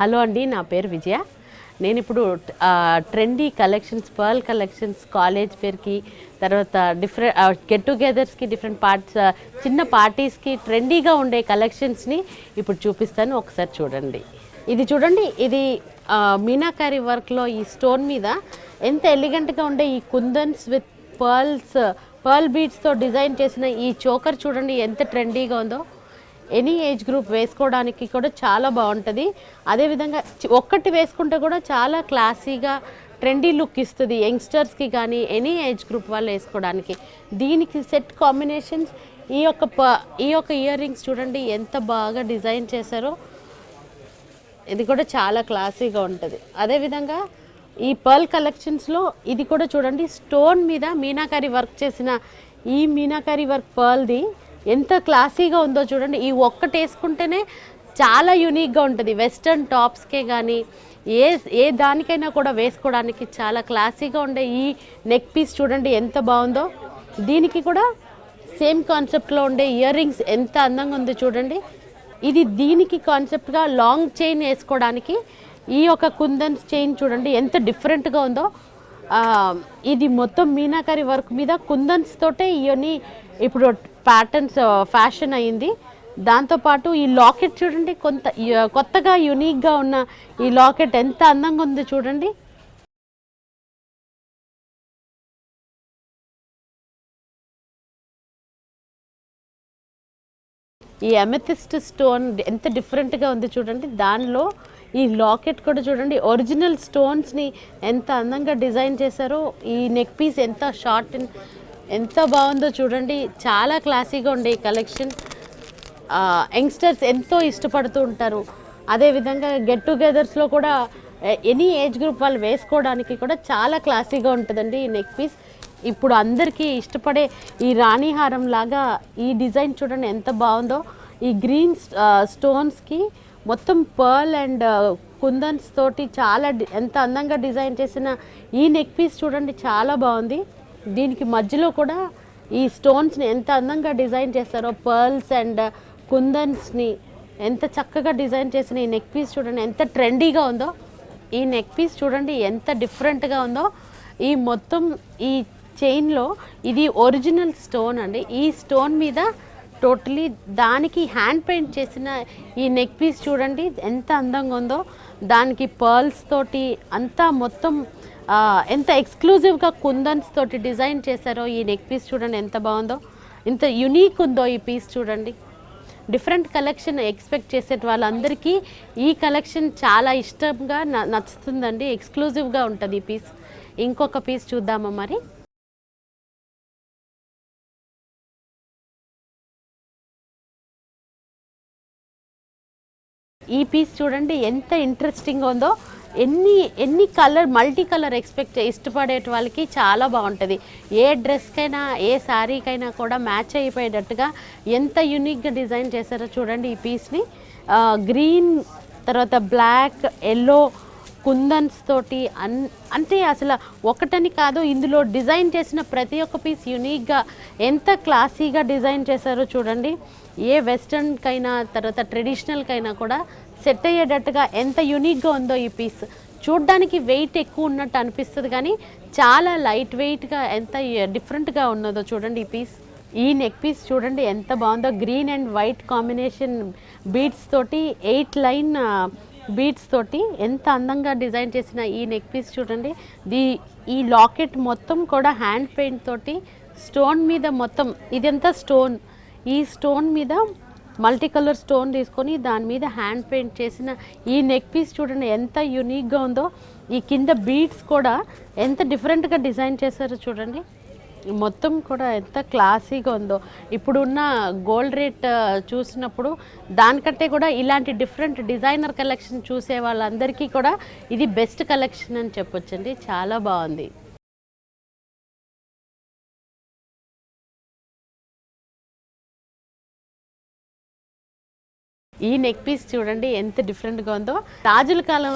Hello అండి, నా పేరు విజయ. నేను ఇప్పుడు trendy collections, pearl collections, college ఫేర్కి, తర్వాత డిఫరెంట్ గెట్ టుగెదర్స్కి, డిఫరెంట్ చిన్న పార్టీస్కి ట్రెండీగా ఉండే కలెక్షన్స్ని ఇప్పుడు చూపిస్తాను. ఒకసారి చూడండి. ఇది చూడండి, ఇది మీనాకారి వర్క్లో ఈ స్టోన్ మీద ఎంత ఎలిగెంట్గా ఉండే ఈ కుందన్స్ విత్ పర్ల్ బీడ్స్తో డిజైన్ చేసిన ఈ చోకర్ చూడండి ఎంత ట్రెండీగా ఉందో. ఎనీ ఏజ్ గ్రూప్ వేసుకోవడానికి కూడా చాలా బాగుంటుంది. అదేవిధంగా ఒక్కటి వేసుకుంటే కూడా చాలా క్లాసీగా ట్రెండీ లుక్ ఇస్తుంది యంగ్స్టర్స్కి కానీ ఎనీ ఏజ్ గ్రూప్ వాళ్ళు వేసుకోవడానికి. దీనికి సెట్ కాంబినేషన్స్ ఈ యొక్క ఇయర్ రింగ్స్ చూడండి ఎంత బాగా డిజైన్ చేశారో. ఇది కూడా చాలా క్లాసీగా ఉంటుంది. అదేవిధంగా ఈ పర్ల్ కలెక్షన్స్లో ఇది కూడా చూడండి, స్టోన్ మీద మీనాకారి వర్క్ చేసిన ఈ మీనాకారి వర్క్ పర్ల్ది ఎంత క్లాసీగా ఉందో చూడండి. ఈ ఒక్కటి వేసుకుంటేనే చాలా యూనిక్గా ఉంటుంది. వెస్ట్రన్ టాప్స్కే కానీ ఏ దానికైనా కూడా వేసుకోవడానికి చాలా క్లాసీగా ఉండే ఈ నెక్ పీస్ చూడండి ఎంత బాగుందో. దీనికి కూడా సేమ్ కాన్సెప్ట్లో ఉండే ఇయర్ రింగ్స్ ఎంత అందంగా ఉందో చూడండి. ఇది దీనికి కాన్సెప్ట్గా లాంగ్ చైన్ వేసుకోవడానికి ఈ యొక్క కుందన్స్ చైన్ చూడండి ఎంత డిఫరెంట్గా ఉందో. ఇది మొత్తం మీనాకారి వర్క్ మీద కుందన్స్ తోటే ఇవన్నీ ఇప్పుడు ప్యాటర్న్స్ ఫ్యాషన్ అయ్యింది. దాంతోపాటు ఈ లాకెట్ చూడండి, కొత్తగా యూనిక్గా ఉన్న ఈ లాకెట్ ఎంత అందంగా ఉంది చూడండి. ఈ అమెథిస్ట్ స్టోన్ ఎంత డిఫరెంట్గా ఉంది చూడండి. దానిలో ఈ లాకెట్ కూడా చూడండి, ఒరిజినల్ స్టోన్స్ని ఎంత అందంగా డిజైన్ చేశారో. ఈ నెక్ పీస్ ఎంత షార్ట్ ఎంత బాగుందో చూడండి. చాలా క్లాసీగా ఉండే ఈ కలెక్షన్ యంగ్స్టర్స్ ఎంతో ఇష్టపడుతూ ఉంటారు. అదేవిధంగా గెట్ టుగెదర్స్లో కూడా ఎనీ ఏజ్ గ్రూప్ వాళ్ళు వేసుకోవడానికి కూడా చాలా క్లాసీగా ఉంటుందండి ఈ నెక్ పీస్. ఇప్పుడు అందరికీ ఇష్టపడే ఈ రాణిహారం లాగా ఈ డిజైన్ చూడండి ఎంత బాగుందో. ఈ గ్రీన్ స్టోన్స్కి మొత్తం పర్ల్ అండ్ కుందన్స్ తోటి చాలా ఎంత అందంగా డిజైన్ చేసిన ఈ నెక్ పీస్ చూడండి చాలా బాగుంది. దీనికి మధ్యలో కూడా ఈ స్టోన్స్ని ఎంత అందంగా డిజైన్ చేస్తారో, పర్ల్స్ అండ్ కుందన్స్ని ఎంత చక్కగా డిజైన్ చేసిన ఈ నెక్ పీస్ చూడండి ఎంత ట్రెండీగా ఉందో. ఈ నెక్ పీస్ చూడండి ఎంత డిఫరెంట్గా ఉందో. ఈ మొత్తం ఈ చైన్లో ఇది ఒరిజినల్ స్టోన్ అండి. ఈ స్టోన్ మీద టోటలీ దానికి హ్యాండ్ పెయింట్ చేసిన ఈ నెక్ పీస్ చూడండి ఎంత అందంగా ఉందో. దానికి పర్ల్స్ తోటి అంతా మొత్తం ఎంత ఎక్స్క్లూజివ్గా కుందన్స్ తోటి డిజైన్ చేశారో. ఈ నెక్ పీస్ చూడండి ఎంత బాగుందో, ఎంత యునీక్ ఉందో ఈ పీస్ చూడండి. డిఫరెంట్ కలెక్షన్ ఎక్స్పెక్ట్ చేసే వాళ్ళందరికీ ఈ కలెక్షన్ చాలా ఇష్టంగా నచ్చుతుందండి. ఎక్స్క్లూజివ్గా ఉంటుంది ఈ పీస్. ఇంకొక పీస్ చూద్దామా మరి. ఈ పీస్ చూడండి ఎంత ఇంట్రెస్టింగ్గా ఉందో. ఎన్ని మల్టీ కలర్ ఇష్టపడే వాళ్ళకి చాలా బాగుంటుంది. ఏ డ్రెస్కైనా ఏ శారీకైనా కూడా మ్యాచ్ అయిపోయేటట్టుగా ఎంత యూనిక్గా డిజైన్ చేశారో చూడండి ఈ పీస్ని. గ్రీన్, తర్వాత బ్లాక్, ఎల్లో కుందన్స్ తోటి అంటే అసలు ఒకటని కాదు, ఇందులో డిజైన్ చేసిన ప్రతి ఒక్క పీస్ యూనిక్గా ఎంత క్లాసీగా డిజైన్ చేశారో చూడండి. ఏ వెస్ట్రన్కైనా తర్వాత ట్రెడిషనల్కైనా కూడా సెట్ అయ్యేటట్టుగా ఎంత యూనిక్గా ఉందో ఈ పీస్. చూడ్డానికి వెయిట్ ఎక్కువ ఉన్నట్టు అనిపిస్తుంది కానీ చాలా లైట్ వెయిట్గా ఎంత డిఫరెంట్గా ఉన్నదో చూడండి ఈ పీస్. ఈ నెక్ పీస్ చూడండి ఎంత బాగుందో. Green and white combination beads తోటి 8 లైన్ బీడ్స్ తోటి ఎంత అందంగా డిజైన్ చేసిన ఈ నెక్ పీస్ చూడండి. ఈ లాకెట్ మొత్తం కూడా హ్యాండ్ పెయింట్ తోటి స్టోన్ మీద మొత్తం ఇదంతా స్టోన్. ఈ స్టోన్ మీద మల్టీ కలర్ స్టోన్ తీసుకొని దాని మీద హ్యాండ్ పెయింట్ చేసిన ఈ నెక్ పీస్ చూడండి ఎంత యూనిక్గా ఉందో. ఈ కింద బీడ్స్ కూడా ఎంత డిఫరెంట్గా డిజైన్ చేశారో చూడండి. మొత్తం కూడా ఎంత క్లాసీగా ఉందో. ఇప్పుడున్న గోల్డ్ రేట్ చూసినప్పుడు దానికంటే కూడా ఇలాంటి డిఫరెంట్ డిజైనర్ కలెక్షన్ చూసే వాళ్ళందరికీ కూడా ఇది బెస్ట్ కలెక్షన్ అని చెప్పొచ్చండి. చాలా బాగుంది. ఈ నెక్ పీస్ చూడండి ఎంత డిఫరెంట్గా ఉందో. రాజుల కాలం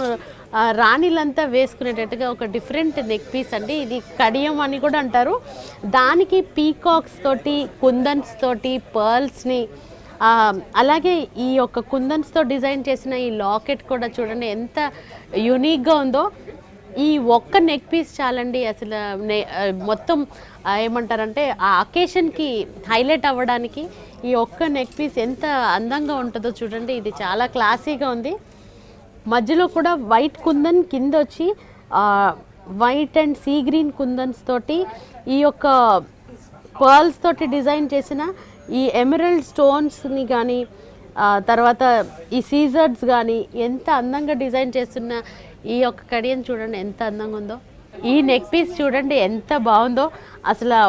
రాణిలంతా వేసుకునేటట్టుగా ఒక డిఫరెంట్ నెక్ పీస్ అండి. ఇది కడియం అని కూడా అంటారు. దానికి పీకాక్స్ తోటి కుందన్స్ తోటి పర్ల్స్ని అలాగే ఈ యొక్క కుందన్స్తో డిజైన్ చేసిన ఈ లాకెట్ కూడా చూడండి ఎంత యూనిక్గా ఉందో. ఈ ఒక్క నెక్ పీస్ చాలండి అసలు మొత్తం ఏమంటారంటే ఆ అకేషన్కి హైలైట్ అవ్వడానికి ఈ ఒక్క నెక్ పీస్ ఎంత అందంగా ఉంటుందో చూడండి. ఇది చాలా క్లాసీగా ఉంది. మధ్యలో కూడా వైట్ కుందన్ కింద వచ్చి వైట్ అండ్ సీ గ్రీన్ కుందన్స్ తోటి ఈ యొక్క పర్ల్స్ తోటి డిజైన్ చేసిన ఈ ఎమరల్డ్ స్టోన్స్ని కానీ తర్వాత ఈ సీజర్స్ కానీ ఎంత అందంగా డిజైన్ చేస్తున్న ఈ యొక్క కడియన్ చూడండి ఎంత అందంగా ఉందో. ఈ నెక్ పీస్ చూడండి ఎంత బాగుందో. అసలు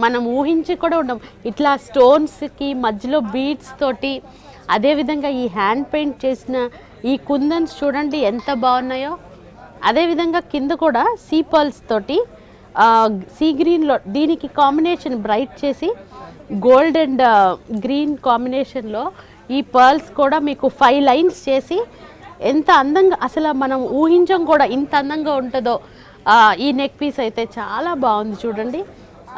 మనం ఊహించి కూడా ఉండం ఇట్లా స్టోన్స్కి మధ్యలో బీడ్స్ తోటి, అదేవిధంగా ఈ హ్యాండ్ పెయింట్ చేసిన ఈ కుందన్స్ చూడండి ఎంత బాగున్నాయో. అదేవిధంగా కింద కూడా సీ పర్ల్స్ తోటి సీ గ్రీన్లో దీనికి కాంబినేషన్ బ్రైట్ చేసి గోల్డ్ అండ్ గ్రీన్ కాంబినేషన్లో ఈ పర్ల్స్ కూడా మీకు 5 లైన్స్ చేసి ఎంత అందంగా అసలు మనం ఊహించం కూడా ఇంత అందంగా ఉంటుందో. ఈ నెక్ పీస్ అయితే చాలా బాగుంది చూడండి.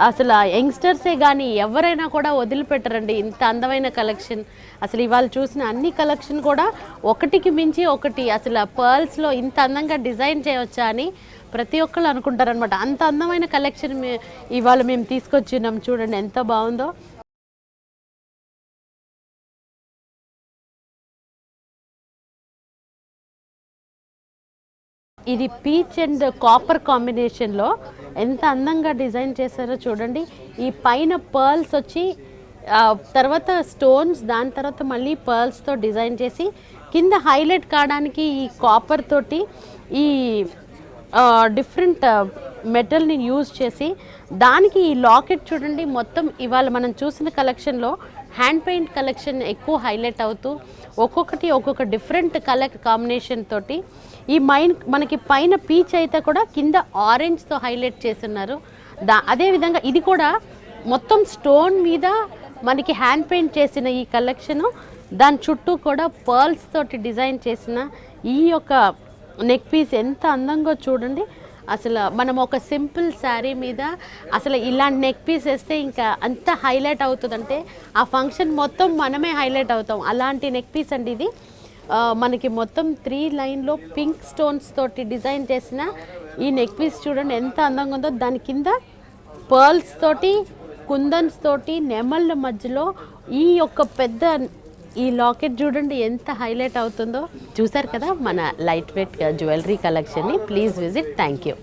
అసలు యంగ్స్టర్సే కానీ ఎవరైనా కూడా వదిలిపెట్టరండి ఇంత అందమైన కలెక్షన్. అసలు ఇవాళ చూసిన అన్ని కలెక్షన్ కూడా ఒకటికి మించి ఒకటి. అసలు పర్ల్స్లో ఇంత అందంగా డిజైన్ చేయవచ్చా అని ప్రతి ఒక్కళ్ళు అనుకుంటారనమాట. అంత అందమైన కలెక్షన్ ఇవాళ మేము తీసుకొచ్చినాం చూడండి ఎంత బాగుందో. ఇది పీచ్ అండ్ కాపర్ కాంబినేషన్లో ఎంత అందంగా డిజైన్ చేశారో చూడండి. ఈ పైన పర్ల్స్ వచ్చి తర్వాత స్టోన్స్, దాని తర్వాత మళ్ళీ పర్ల్స్తో డిజైన్ చేసి కింద హైలైట్ కావడానికి ఈ కాపర్ తోటి ఈ డిఫరెంట్ మెటల్ని యూజ్ చేసి దానికి ఈ లాకెట్ చూడండి. మొత్తం ఇవాళ మనం చూసిన కలెక్షన్లో హ్యాండ్ పెయింట్ కలెక్షన్ ఎక్కువ హైలైట్ అవుతూ ఒక్కొక్కటి ఒక్కొక్క డిఫరెంట్ కలర్ కాంబినేషన్ తోటి ఈ మనకి పైన పీచ్ అయితే కూడా కింద ఆరెంజ్తో హైలైట్ చేస్తున్నారు. అదేవిధంగా ఇది కూడా మొత్తం స్టోన్ మీద మనకి హ్యాండ్ పెయింట్ చేసిన ఈ కలెక్షను, దాని చుట్టూ కూడా పర్ల్స్ తోటి డిజైన్ చేసిన ఈ యొక్క నెక్ పీస్ ఎంత అందంగా చూడండి. అసలు మనం ఒక సింపుల్ శారీ మీద అసలు ఇలాంటి నెక్ పీస్ వేస్తే ఇంకా అంత హైలైట్ అవుతుందంటే ఆ ఫంక్షన్ మొత్తం మనమే హైలైట్ అవుతాం. అలాంటి నెక్ పీస్ అండి ఇది. మనకి మొత్తం 3 లైన్లో పింక్ స్టోన్స్ తోటి డిజైన్ చేసిన ఈ నెక్ పీస్ చూడండి ఎంత అందంగా ఉందో. దాని కింద పర్ల్స్ తోటి, కుందన్స్ తోటి, నెమళ్ళ మధ్యలో ఈ యొక్క పెద్ద ఈ లాకెట్ చూడండి ఎంత హైలైట్ అవుతుందో. చూసారు కదా మన లైట్ వెయిట్ జ్యువెలరీ కలెక్షన్ని. Please visit. Thank you.